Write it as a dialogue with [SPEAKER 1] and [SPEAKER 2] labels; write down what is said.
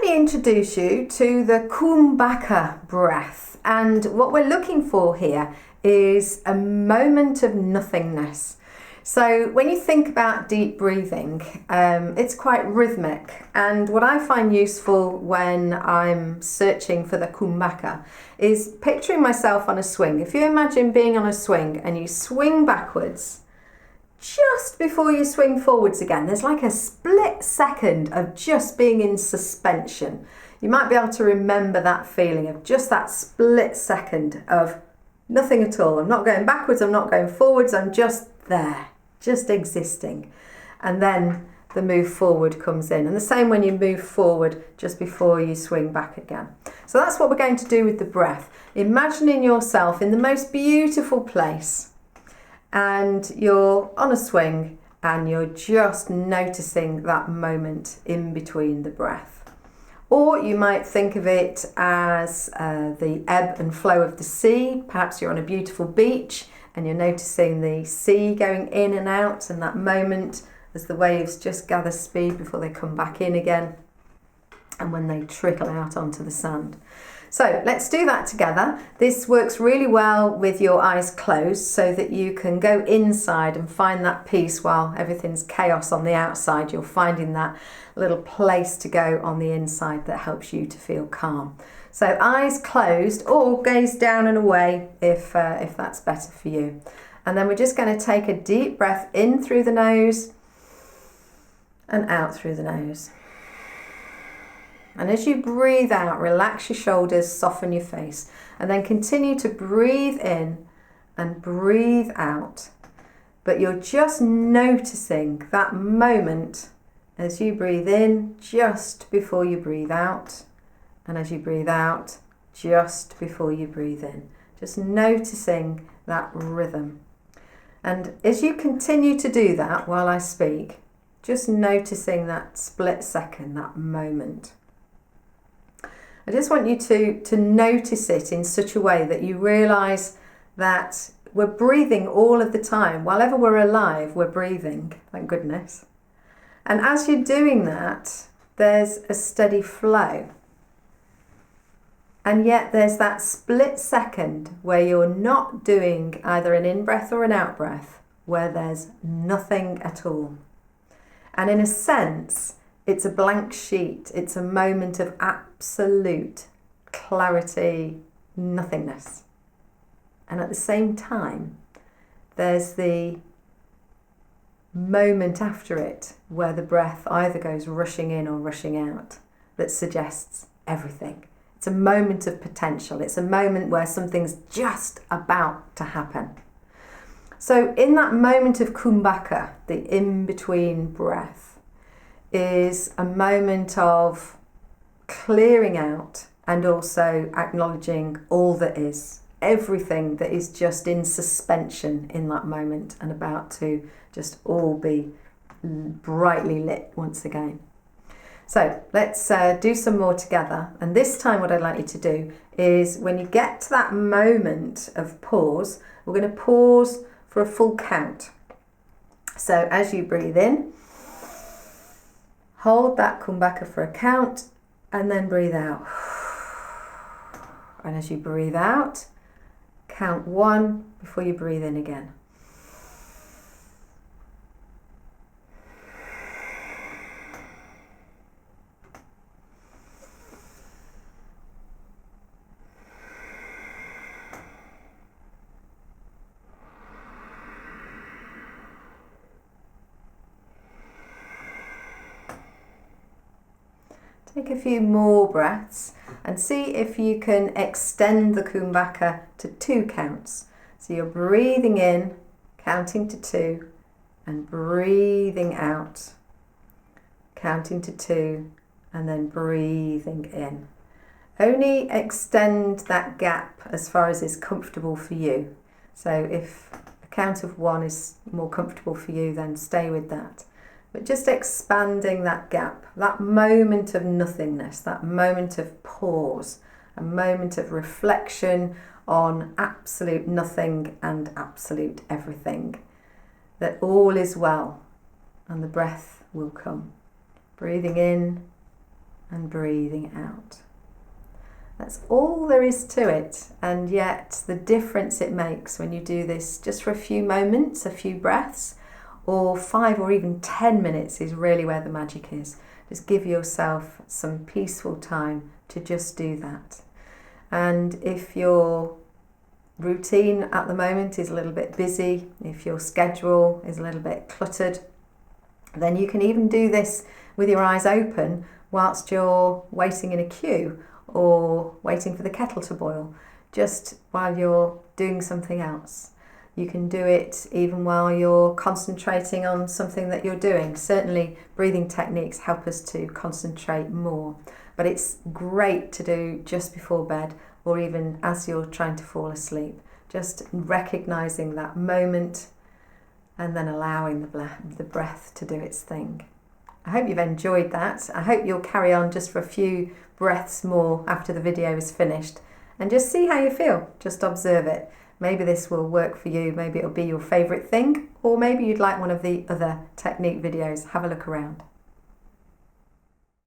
[SPEAKER 1] me introduce you to the Kumbhaka Breath. And what we're looking for here is a moment of nothingness. So when you think about deep breathing, it's quite rhythmic. And what I find useful when I'm searching for the Kumbhaka is picturing myself on a swing. If you imagine being on a swing and you swing backwards, just before you swing forwards again, there's like a split second of just being in suspension. You might be able to remember that feeling of just that split second of nothing at all. I'm not going backwards, I'm not going forwards, I'm just there, just existing. And then the move forward comes in. And the same when you move forward just before you swing back again. So that's what we're going to do with the breath. Imagining yourself in the most beautiful place, and you're on a swing and you're just noticing that moment in between the breath. Or you might think of it as the ebb and flow of the sea. Perhaps you're on a beautiful beach and you're noticing the sea going in and out, and that moment as the waves just gather speed before they come back in again and when they trickle out onto the sand. So let's do that together. This works really well with your eyes closed so that you can go inside and find that peace while everything's chaos on the outside. You're finding that little place to go on the inside that helps you to feel calm. So eyes closed, or gaze down and away if that's better for you. And then we're just going to take a deep breath in through the nose and out through the nose. And as you breathe out, relax your shoulders, soften your face, and then continue to breathe in and breathe out. But you're just noticing that moment as you breathe in just before you breathe out, and as you breathe out just before you breathe in. Just noticing that rhythm. And as you continue to do that while I speak, just noticing that split second, that moment. I just want you to notice it in such a way that you realise that we're breathing all of the time. While ever we're alive, we're breathing, thank goodness. And as you're doing that, there's a steady flow. And yet there's that split second where you're not doing either an in-breath or an out-breath, where there's nothing at all. And in a sense, it's a blank sheet. It's a moment of absolute clarity, nothingness. And at the same time, there's the moment after it where the breath either goes rushing in or rushing out that suggests everything. It's a moment of potential. It's a moment where something's just about to happen. So in that moment of Kumbhaka, the in-between breath, is a moment of clearing out and also acknowledging all that is, everything that is just in suspension in that moment and about to just all be brightly lit once again. So let's do some more together. And this time what I'd like you to do is when you get to that moment of pause, we're going to pause for a full count. So as you breathe in, hold that Kumbhaka for a count and then breathe out. And as you breathe out, count 1 before you breathe in again. Take a few more breaths and see if you can extend the Kumbhaka to 2 counts. So you're breathing in, counting to 2, and breathing out, counting to 2, and then breathing in. Only extend that gap as far as is comfortable for you. So if a count of 1 is more comfortable for you, then stay with that. But just expanding that gap, that moment of nothingness, that moment of pause, a moment of reflection on absolute nothing and absolute everything. That all is well and the breath will come. Breathing in and breathing out. That's all there is to it, and yet the difference it makes when you do this just for a few moments, a few breaths, or 5 or even 10 minutes is really where the magic is. Just give yourself some peaceful time to just do that. And if your routine at the moment is a little bit busy, if your schedule is a little bit cluttered, then you can even do this with your eyes open whilst you're waiting in a queue or waiting for the kettle to boil, just while you're doing something else. You can do it even while you're concentrating on something that you're doing. Certainly breathing techniques help us to concentrate more, but it's great to do just before bed or even as you're trying to fall asleep. Just recognizing that moment and then allowing the breath to do its thing. I hope you've enjoyed that. I hope you'll carry on just for a few breaths more after the video is finished and just see how you feel. Just observe it. Maybe this will work for you. Maybe it'll be your favourite thing, or maybe you'd like one of the other technique videos. Have a look around.